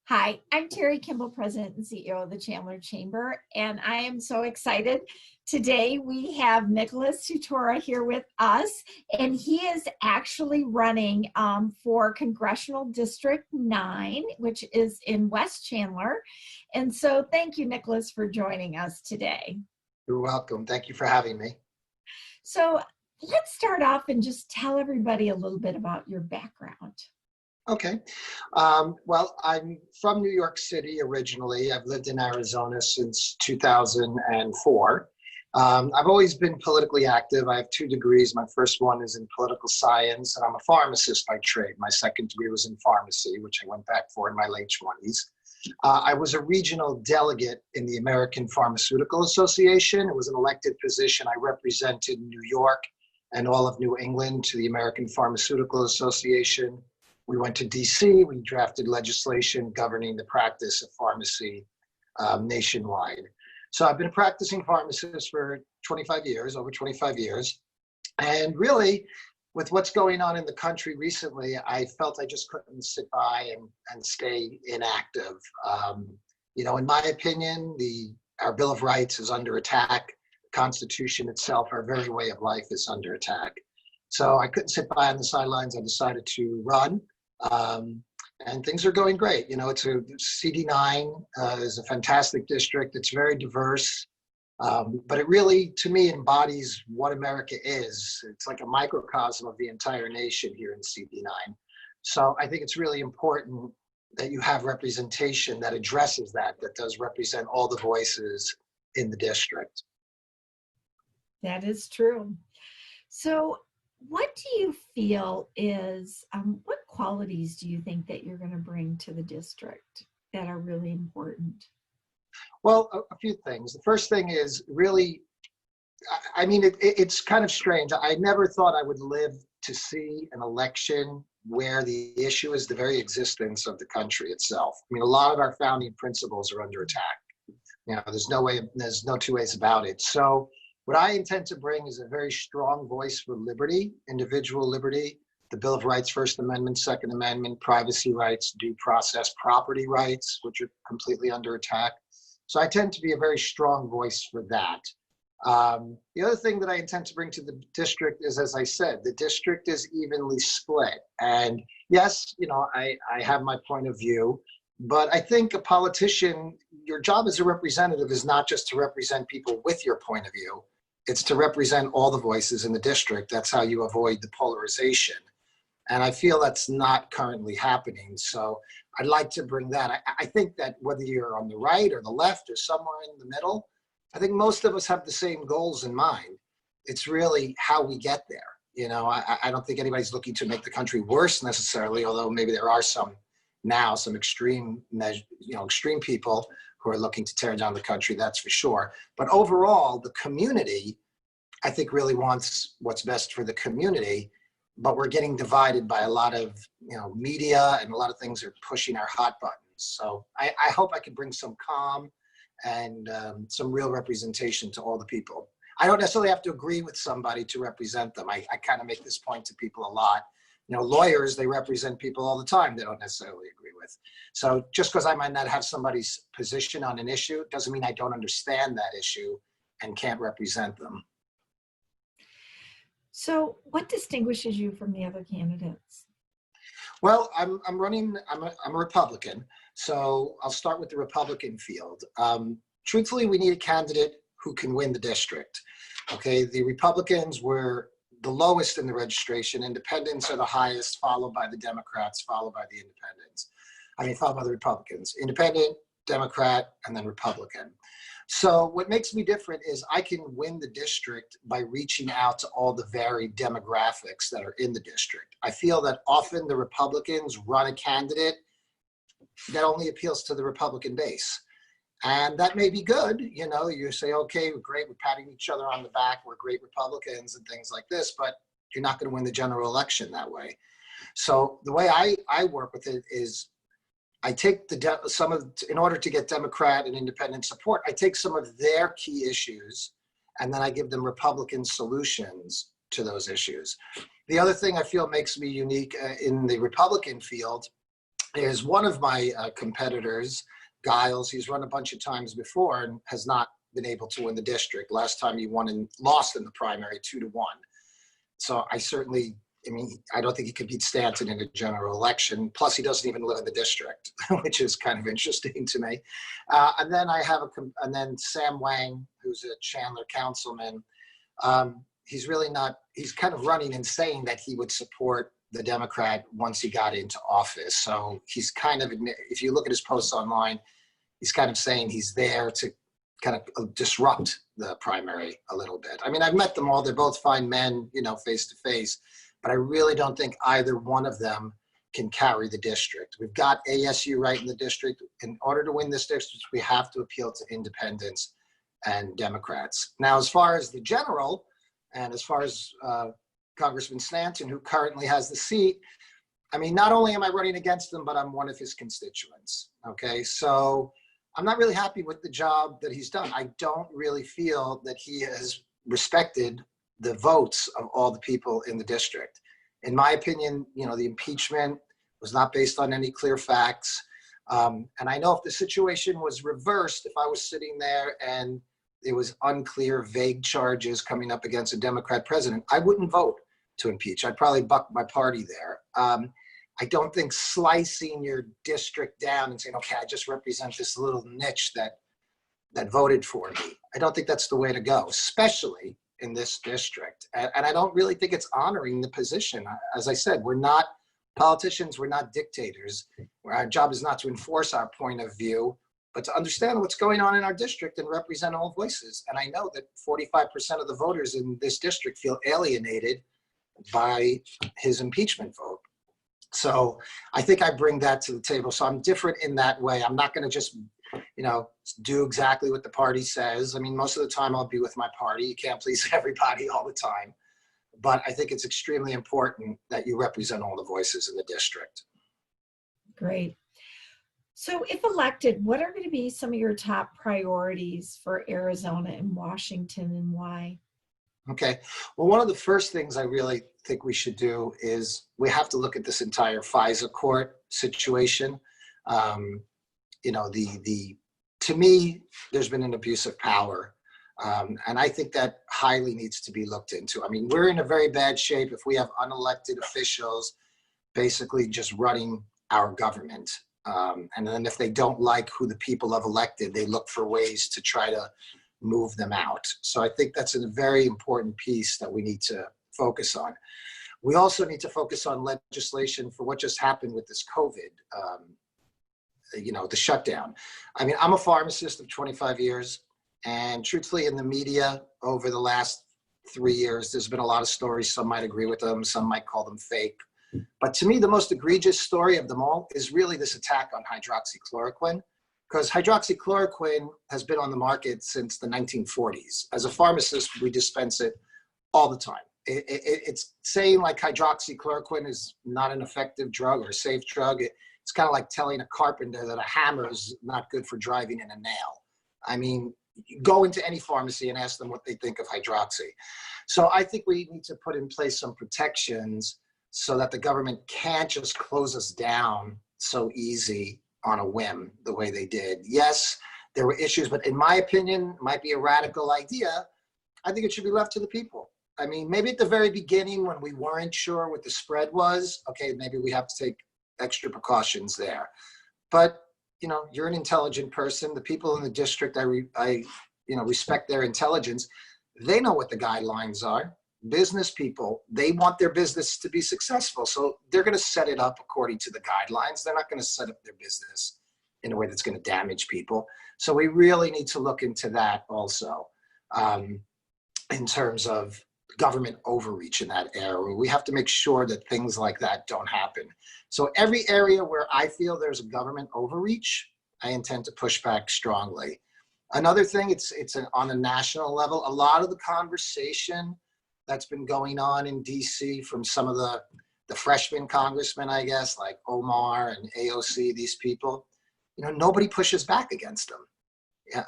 Hi, I'm Terry Kimball, President and CEO of the Chandler Chamber, and I am so excited. Today we have Nicholas Tutora here with us, and he is actually running for Congressional District 9, which is in West Chandler. And so thank you, Nicholas, for joining us today. You're welcome. Thank you for having me. So let's start off and just tell everybody a little bit about your background. Okay. Well, I'm from New York City originally. I've lived in Arizona since 2004. I've always been politically active. I have 2 degrees. My first one is in political science, and I'm a pharmacist by trade. My second degree was in pharmacy, which I went back for in my late 20s. I was a regional delegate in the American Pharmaceutical Association. It was an elected position. I represented New York and all of New England to the American Pharmaceutical Association. We went to DC, we drafted legislation governing the practice of pharmacy nationwide. So I've been a practicing pharmacist for 25 years, over 25 years. And really, with what's going on in the country recently, I felt I just couldn't sit by and stay inactive. In my opinion, our Bill of Rights is under attack. The Constitution itself, our very way of life, is under attack. So I couldn't sit by on the sidelines. I decided to run. And things are going great. It's a CD9 is a fantastic district. It's very diverse, but it really, to me, embodies what America is. It's like a microcosm of the entire nation here in CD9. So I think it's really important that you have representation that addresses that does represent all the voices in the district. That is true. So what do you feel is, what qualities do you think that you're going to bring to the district that are really important? Well, a few things. The first thing is really, it's kind of strange. I never thought I would live to see an election where the issue is the very existence of the country itself. A lot of our founding principles are under attack. There's no 2 ways about it. So what I intend to bring is a very strong voice for liberty, individual liberty, the Bill of Rights, First Amendment, Second Amendment, privacy rights, due process, property rights, which are completely under attack. So I tend to be a very strong voice for that. The other thing that I intend to bring to the district is, as I said, the district is evenly split. And yes, I have my point of view, but I think a politician, your job as a representative is not just to represent people with your point of view. It's to represent all the voices in the district. That's how you avoid the polarization. And I feel that's not currently happening. So I'd like to bring that. I think that whether you're on the right or the left or somewhere in the middle, I think most of us have the same goals in mind. It's really how we get there. I don't think anybody's looking to make the country worse necessarily, although maybe there are some extreme people who are looking to tear down the country, that's for sure. But overall, the community, I think, really wants what's best for the community, but we're getting divided by a lot of media, and a lot of things are pushing our hot buttons. So I hope I can bring some calm and some real representation to all the people. I don't necessarily have to agree with somebody to represent them. I kind of make this point to people a lot. Lawyers, they represent people all the time they don't necessarily agree with. So just because I might not have somebody's position on an issue doesn't mean I don't understand that issue and can't represent them. So what distinguishes you from the other candidates? Well, I'm a Republican. So I'll start with the Republican field. Truthfully, we need a candidate who can win the district. Okay, the Republicans were the lowest in the registration. Independents are the highest, followed by the Democrats, followed by the followed by the Republicans. Independent, Democrat, and then Republican. So what makes me different is I can win the district by reaching out to all the varied demographics that are in the district. I feel that often the Republicans run a candidate that only appeals to the Republican base. And that may be good. You say, okay, we're great, we're patting each other on the back, we're great Republicans and things like this, but you're not going to win the general election that way. So the way I work with it is I take in order to get Democrat and independent support, I take some of their key issues and then I give them Republican solutions to those issues. The other thing I feel makes me unique in the Republican field is one of my competitors, Giles. He's run a bunch of times before and has not been able to win the district. Last time he won and lost in the primary 2-1. So I mean, I don't think he could beat Stanton in a general election. Plus, he doesn't even live in the district, which is kind of interesting to me. And then and then Sam Wang, who's a Chandler councilman. He's really not, he's kind of running and saying that he would support the Democrat once he got into office. So he's kind of, if you look at his posts online, he's kind of saying he's there to kind of disrupt the primary a little bit. I mean, I've met them all. They're both fine men, you know, face to face, but I really don't think either one of them can carry the district. We've got ASU right in the district. In order to win this district, we have to appeal to independents and Democrats. Now, as far as the general, and as far as Congressman Stanton, who currently has the seat, I mean, not only am I running against him, but I'm one of his constituents, okay? So I'm not really happy with the job that he's done. I don't really feel that he has respected the votes of all the people in the district. In my opinion, you know, the impeachment was not based on any clear facts. And I know if the situation was reversed, if I was sitting there and it was unclear, vague charges coming up against a Democrat president, I wouldn't vote to impeach. I'd probably buck my party there. I don't think slicing your district down and saying, okay, I just represent this little niche that voted for me. I don't think that's the way to go, especially in this district. And I don't really think it's honoring the position. As I said, we're not politicians, we're not dictators. Our job is not to enforce our point of view, but to understand what's going on in our district and represent all voices. And I know that 45% of the voters in this district feel alienated by his impeachment vote. So I think I bring that to the table. So I'm different in that way. I'm not going to just, you know, do exactly what the party says. I mean, most of the time I'll be with my party. You can't please everybody all the time. But I think it's extremely important that you represent all the voices in the district. Great. So if elected, what are going to be some of your top priorities for Arizona and Washington, and why? Okay. Well, one of the first things I really think we should do is we have to look at this entire FISA court situation. You know, to me, there's been an abuse of power. And I think that highly needs to be looked into. I mean, we're in a very bad shape if we have unelected officials basically just running our government. And then if they don't like who the people have elected, they look for ways to try to move them out. So I think that's a very important piece that we need to focus on. We also need to focus on legislation for what just happened with this COVID, you know, the shutdown. I mean, I'm a pharmacist of 25 years, and truthfully in the media over the last 3 years, there's been a lot of stories. Some might agree with them, some might call them fake. But to me, the most egregious story of them all is really this attack on hydroxychloroquine, because hydroxychloroquine has been on the market since the 1940s. As a pharmacist, we dispense it all the time. It's saying like hydroxychloroquine is not an effective drug or a safe drug. It's kind of like telling a carpenter that a hammer is not good for driving in a nail. I mean, go into any pharmacy and ask them what they think of hydroxy. So I think we need to put in place some protections so that the government can't just close us down so easy on a whim the way they did. Yes, there were issues, but in my opinion, it might be a radical idea. I think it should be left to the people. I mean, maybe at the very beginning when we weren't sure what the spread was, okay, maybe we have to take extra precautions there. But, you know, you're an intelligent person. The people in the district, I respect their intelligence. They know what the guidelines are. Business people, they want their business to be successful. So they're going to set it up according to the guidelines. They're not going to set up their business in a way that's going to damage people. So we really need to look into that also in terms of government overreach in that area. We have to make sure that things like that don't happen. So every area where I feel there's a government overreach, I intend to push back strongly. Another thing, it's on a national level. A lot of the conversation that's been going on in DC from some of the freshman congressmen, I guess, like Omar and AOC, these people, you know, nobody pushes back against them. Yeah,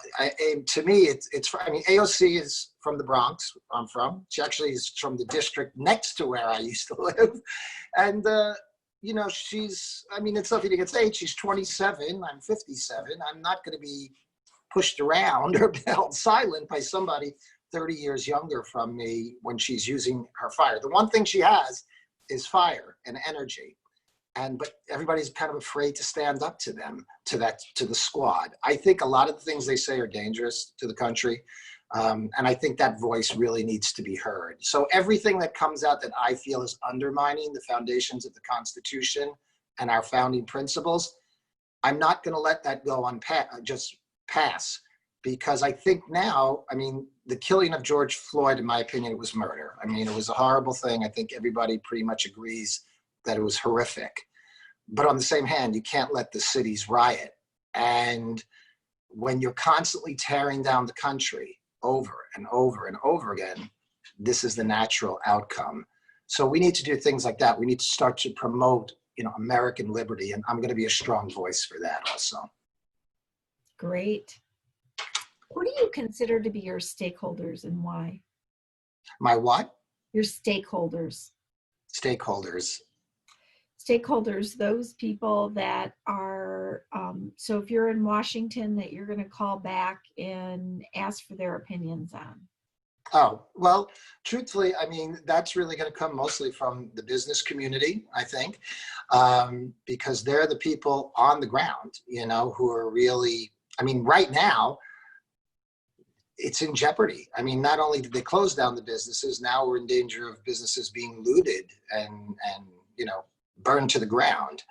to me, I mean, AOC is from the Bronx, I'm from. She actually is from the district next to where I used to live. And you know, she's, I mean, it's nothing against age. She's 27. I'm 57. I'm not going to be pushed around or held silent by somebody 30 years younger from me when she's using her fire. The one thing she has is fire and energy. But everybody's kind of afraid to stand up to them, to the squad. I think a lot of the things they say are dangerous to the country. And I think that voice really needs to be heard. So everything that comes out that I feel is undermining the foundations of the Constitution and our founding principles, I'm not going to let that go just pass, because I think now, I mean, the killing of George Floyd, in my opinion, it was murder. I mean, it was a horrible thing. I think everybody pretty much agrees that it was horrific. But on the same hand, you can't let the cities riot. And when you're constantly tearing down the country over and over and over again, this is the natural outcome. So we need to do things like that. We need to start to promote, you know, American liberty. And I'm going to be a strong voice for that also. Great. Who do you consider to be your stakeholders and why? My what? Your stakeholders. Stakeholders. Stakeholders, those people that are, so if you're in Washington, that you're going to call back and ask for their opinions on. Oh, well, truthfully, I mean, that's really going to come mostly from the business community, I think, because they're the people on the ground, you know, who are really, I mean, right now, it's in jeopardy. I mean, not only did they close down the businesses, now we're in danger of businesses being looted and you know, burned to the ground.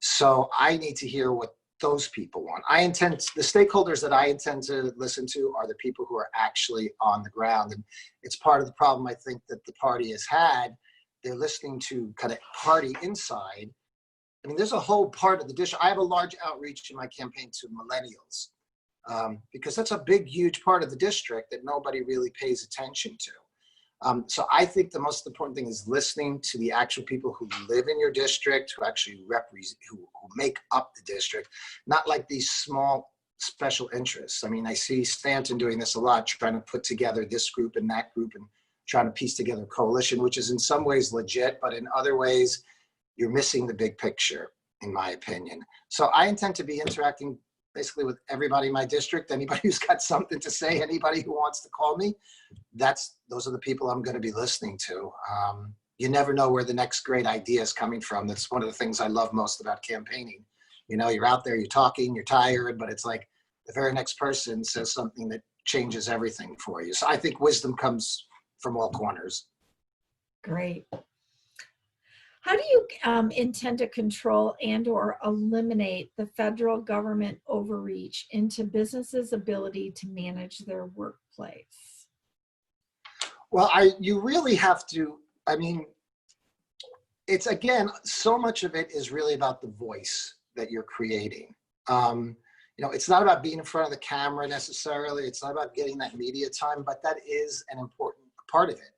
So I need to hear what those people want. The stakeholders that I intend to listen to are the people who are actually on the ground. And it's part of the problem I think that the party has had. They're listening to kind of party inside. I mean, there's a whole part of the district. I have a large outreach in my campaign to millennials. Because that's a big, huge part of the district that nobody really pays attention to. So I think the most important thing is listening to the actual people who live in your district, who actually represent, who make up the district, not like these small special interests. I mean, I see Stanton doing this a lot, trying to put together this group and that group and trying to piece together a coalition, which is in some ways legit, but in other ways, you're missing the big picture, in my opinion. So I intend to be interacting basically with everybody in my district, anybody who's got something to say, anybody who wants to call me, those are the people I'm going to be listening to. You never know where the next great idea is coming from. That's one of the things I love most about campaigning. You know, you're out there, you're talking, you're tired, but it's like the very next person says something that changes everything for you. So I think wisdom comes from all corners. Great. How do you intend to control and or eliminate the federal government overreach into businesses' ability to manage their workplace? Well, you really have to, I mean, it's, again, so much of it is really about the voice that you're creating. You know, it's not about being in front of the camera necessarily. It's not about getting that media time, but that is an important part of it.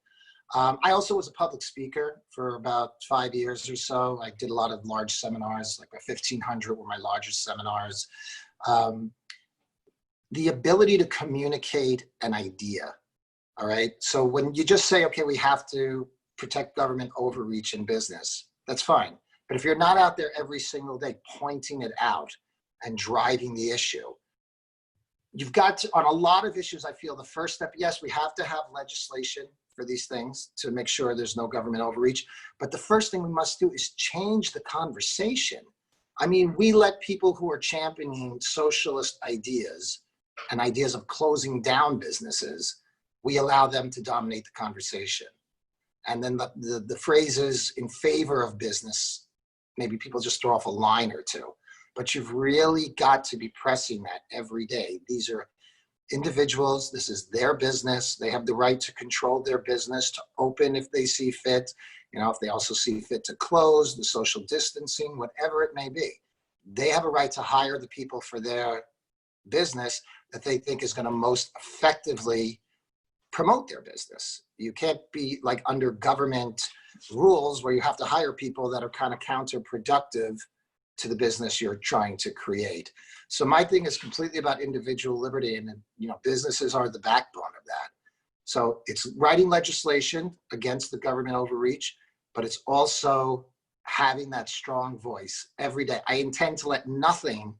I also was a public speaker for about 5 years or so. I did a lot of large seminars, like my 1,500 were my largest seminars. The ability to communicate an idea, all right? So when you just say, okay, we have to protect government overreach in business, that's fine. But if you're not out there every single day pointing it out and driving the issue, you've got to, on a lot of issues, I feel the first step, yes, we have to have legislation for these things to make sure there's no government overreach. But the first thing we must do is change the conversation. I mean, we let people who are championing socialist ideas and ideas of closing down businesses, we allow them to dominate the conversation. And then the phrases in favor of business, maybe people just throw off a line or two. But you've really got to be pressing that every day. These are individuals, this is their business. They have the right to control their business, to open if they see fit, you know, if they also see fit to close, the social distancing, whatever it may be. They have a right to hire the people for their business that they think is going to most effectively promote their business. You can't be like under government rules where you have to hire people that are kind of counterproductive to the business you're trying to create. So my thing is completely about individual liberty, and you know, businesses are the backbone of that. So it's writing legislation against the government overreach, but it's also having that strong voice every day. I intend to let nothing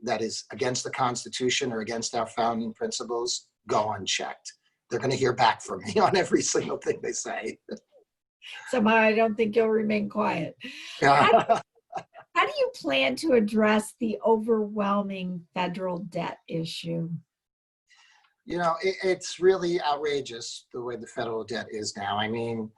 that is against the Constitution or against our founding principles go unchecked. They're going to hear back from me on every single thing they say. Somehow I don't think you'll remain quiet. How do you plan to address the overwhelming federal debt issue? You know, it's really outrageous the way the federal debt is now. I mean,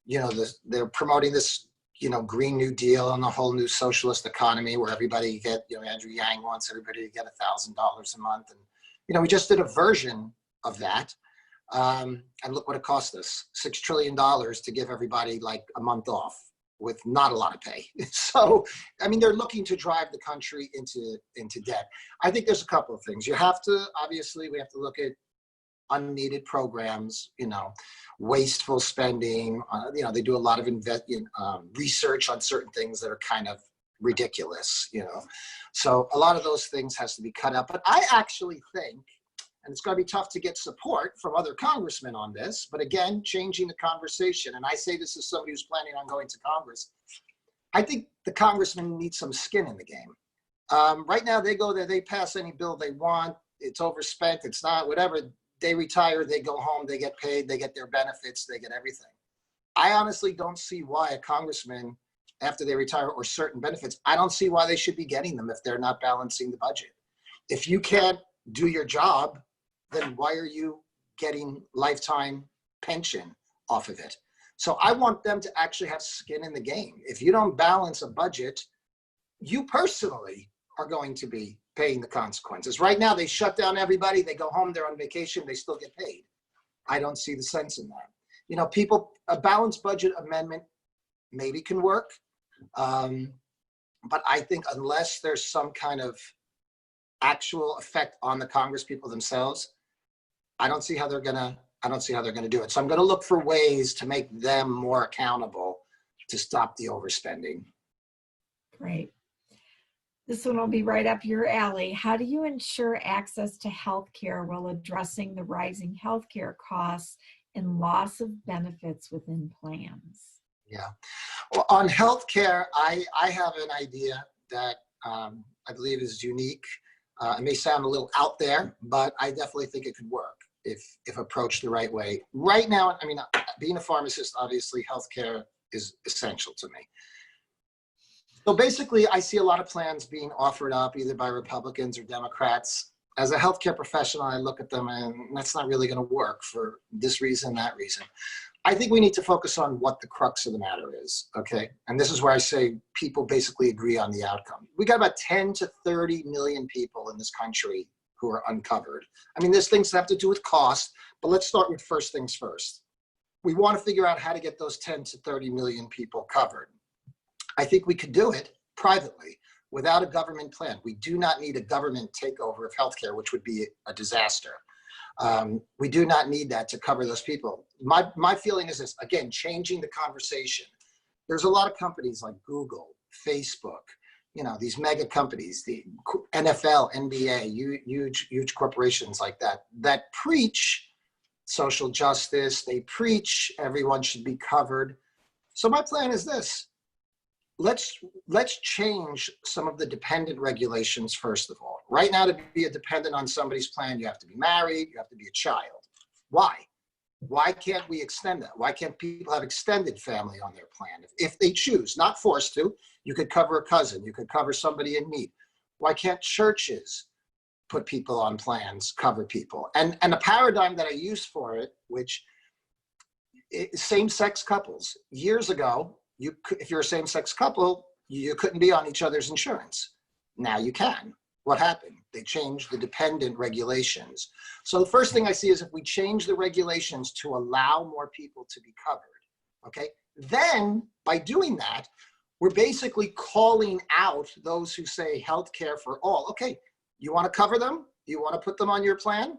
you know, they're promoting this, you know, Green New Deal and the whole new socialist economy where everybody get, you know, Andrew Yang wants everybody to get $1,000 a month. And, you know, we just did a version of that. And look what it cost us, $6 trillion to give everybody like a month off with not a lot of pay. So, I mean, they're looking to drive the country into debt. I think there's a couple of things. You have to, obviously, we have to look at unneeded programs, you know, wasteful spending. You know, they do a lot of research on certain things that are kind of ridiculous, you know. So a lot of those things has to be cut out. But I actually think, and it's going to be tough to get support from other congressmen on this, but again, changing the conversation. And I say this as somebody who's planning on going to Congress. I think the congressmen need some skin in the game. Right now, they go there, they pass any bill they want. It's overspent. It's not, whatever. They retire, they go home, they get paid, they get their benefits, they get everything. I honestly don't see why a congressman, after they retire or certain benefits, I don't see why they should be getting them if they're not balancing the budget. If you can't do your job, then why are you getting lifetime pension off of it? So I want them to actually have skin in the game. If you don't balance a budget, you personally are going to be paying the consequences. Right now, they shut down everybody. They go home, they're on vacation, they still get paid. I don't see the sense in that. You know, a balanced budget amendment maybe can work. But I think unless there's some kind of actual effect on the Congress people themselves, I don't see how they're gonna do it. So I'm gonna look for ways to make them more accountable to stop the overspending. Great. This one will be right up your alley. How do you ensure access to health care while addressing the rising healthcare costs and loss of benefits within plans? Yeah. Well, on healthcare, I have an idea that I believe is unique. It may sound a little out there, but I definitely think it could work if approached the right way. Right now, I mean, being a pharmacist, obviously, healthcare is essential to me. So basically, I see a lot of plans being offered up either by Republicans or Democrats. As a healthcare professional, I look at them and that's not really going to work for this reason, that reason. I think we need to focus on what the crux of the matter is, okay? And this is where I say people basically agree on the outcome. We got about 10 to 30 million people in this country who are uncovered. I mean, there's things that have to do with cost, but let's start with first things first. We want to figure out how to get those 10 to 30 million people covered. I think we could do it privately without a government plan. We do not need a government takeover of healthcare, which would be a disaster. We do not need that to cover those people. My feeling is this, again, changing the conversation. There's a lot of companies like Google, Facebook, you know, these mega companies, the NFL, NBA, huge corporations like that, that preach social justice. They preach everyone should be covered. So my plan is this. Let's change some of the dependent regulations first of all. Right now, to be a dependent on somebody's plan, you have to be married, you have to be a child. Why? Why can't we extend that? Why can't people have extended family on their plan? If they choose, not forced to, you could cover a cousin, you could cover somebody in need. Why can't churches put people on plans, cover people? And a paradigm that I use for it, which same-sex couples. Years ago, if you're a same-sex couple, you couldn't be on each other's insurance. Now you can. What happened? They changed the dependent regulations. So the first thing I see is if we change the regulations to allow more people to be covered, okay? Then by doing that, we're basically calling out those who say healthcare for all. Okay, you want to cover them? You want to put them on your plan?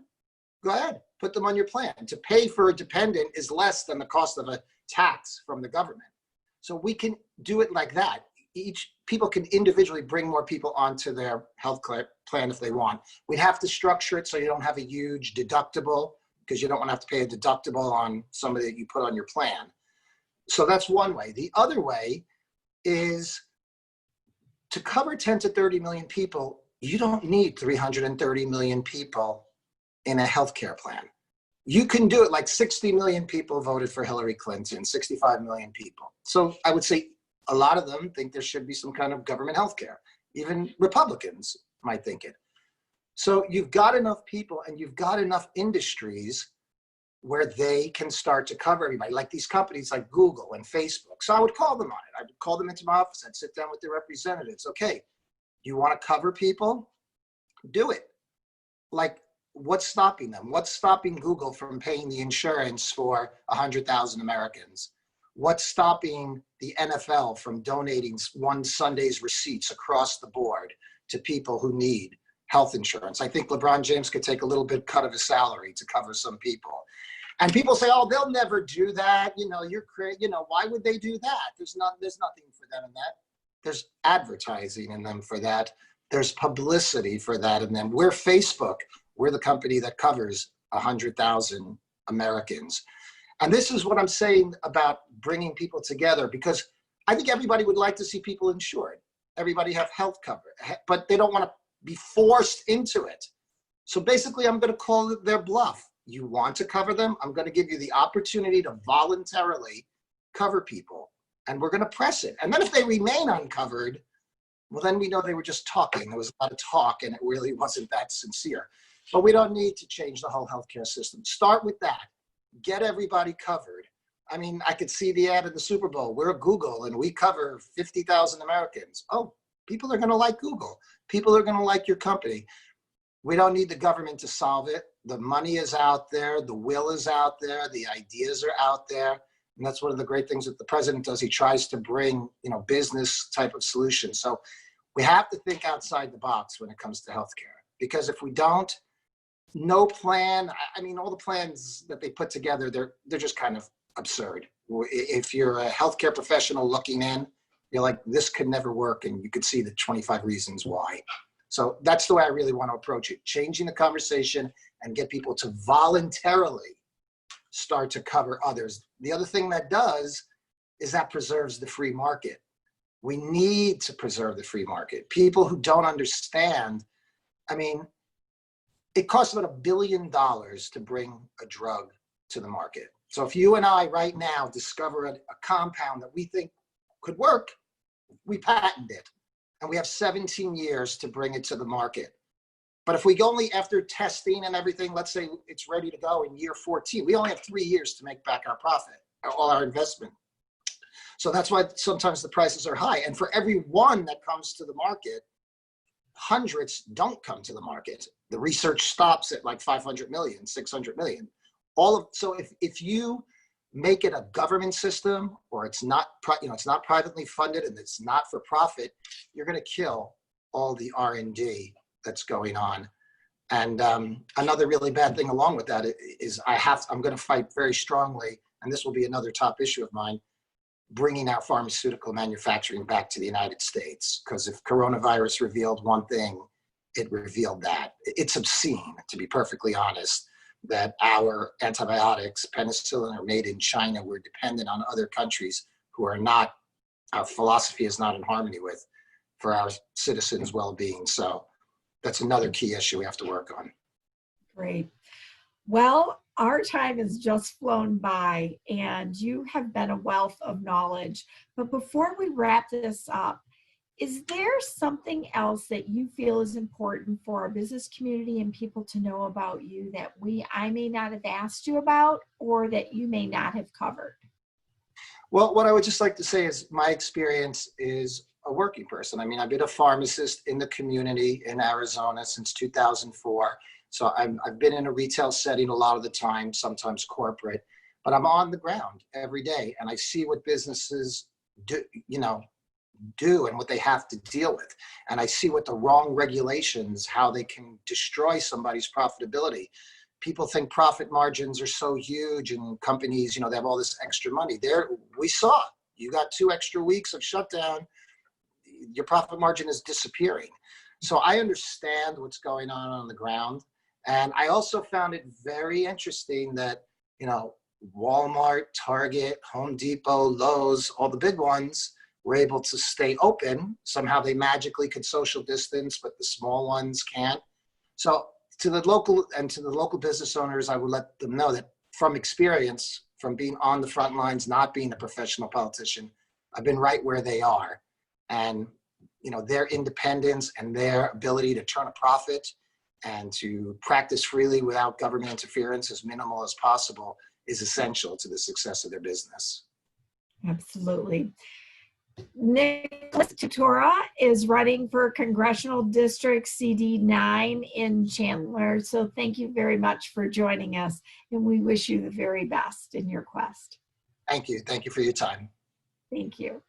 Go ahead, put them on your plan. To pay for a dependent is less than the cost of a tax from the government. So we can do it like that. People can individually bring more people onto their health plan if they want. We'd have to structure it so you don't have a huge deductible because you don't want to have to pay a deductible on somebody that you put on your plan. So that's one way. The other way is to cover 10 to 30 million people, you don't need 330 million people in a healthcare plan. You can do it. Like 60 million people voted for Hillary Clinton, 65 million people. So I would say a lot of them think there should be some kind of government healthcare. Even Republicans might think it. So you've got enough people and you've got enough industries where they can start to cover everybody, like these companies like Google and Facebook. So I would call them on it. I would call them into my office. I'd sit down with their representatives. Okay, you want to cover people? Do it. Like, what's stopping them? What's stopping Google from paying the insurance for 100,000 Americans? What's stopping the NFL from donating one Sunday's receipts across the board to people who need health insurance? I think LeBron James could take a little bit cut of his salary to cover some people. And people say, oh, they'll never do that. You know, you're crazy. You know, why would they do that? There's nothing for them in that. There's advertising in them for that. There's publicity for that in them. We're Facebook. We're the company that covers 100,000 Americans. And this is what I'm saying about bringing people together, because I think everybody would like to see people insured. Everybody have health cover, but they don't want to be forced into it. So basically, I'm going to call it their bluff. You want to cover them? I'm going to give you the opportunity to voluntarily cover people, and we're going to press it. And then if they remain uncovered, well, then we know they were just talking. There was a lot of talk, and it really wasn't that sincere. But we don't need to change the whole healthcare system. Start with that. Get everybody covered. I mean, I could see the ad in the Super Bowl. We're Google, and we cover 50,000 Americans. Oh, people are going to like Google. People are going to like your company. We don't need the government to solve it. The money is out there. The will is out there. The ideas are out there. And that's one of the great things that the president does. He tries to bring, business type of solutions. So we have to think outside the box when it comes to healthcare, because if we don't, no plan. I mean, all the plans that they put together, they're just kind of absurd. If you're a healthcare professional looking in, you're like, this could never work. And you could see the 25 reasons why. So that's the way I really want to approach it. Changing the conversation and get people to voluntarily start to cover others. The other thing that does is that preserves the free market. We need to preserve the free market. People who don't understand, I mean, it costs about $1 billion to bring a drug to the market. So if you and I right now discover a compound that we think could work, we patent it. And we have 17 years to bring it to the market. But if we go only after testing and everything, let's say it's ready to go in year 14, we only have 3 years to make back our profit, all our investment. So that's why sometimes the prices are high. And for every one that comes to the market, hundreds don't come to the market. The research stops at like 500 million, 600 million. So if you make it a government system, or it's not, it's not privately funded and it's not for profit, you're going to kill all the R&D that's going on. And another really bad thing along with that is I'm going to fight very strongly, and this will be another top issue of mine, bringing our pharmaceutical manufacturing back to the United States. Because if coronavirus revealed one thing, it revealed that. It's obscene, to be perfectly honest, that our antibiotics, penicillin, are made in China. We're dependent on other countries who are not, our philosophy is not in harmony with, for our citizens' well-being. So that's another key issue we have to work on. Great. Well, our time has just flown by, and you have been a wealth of knowledge. But before we wrap this up, is there something else that you feel is important for our business community and people to know about you that I may not have asked you about, or that you may not have covered? Well, what I would just like to say is my experience is a working person. I mean, I've been a pharmacist in the community in Arizona since 2004. So I've been in a retail setting a lot of the time, sometimes corporate, but I'm on the ground every day, and I see what businesses do and what they have to deal with. And I see what the wrong regulations, how they can destroy somebody's profitability. People think profit margins are so huge, and companies, they have all this extra money. We saw, you got 2 extra weeks of shutdown, your profit margin is disappearing. So I understand what's going on the ground. And I also found it very interesting that, Walmart, Target, Home Depot, Lowe's, all the big ones, were able to stay open. Somehow they magically could social distance, but the small ones can't. So to the local business owners, I would let them know that from experience, from being on the front lines, not being a professional politician, I've been right where they are. And their independence and their ability to turn a profit and to practice freely without government interference, as minimal as possible, is essential to the success of their business. Absolutely. Nicholas Tutora is running for Congressional District CD9 in Chandler. So thank you very much for joining us, and we wish you the very best in your quest. Thank you. Thank you for your time. Thank you.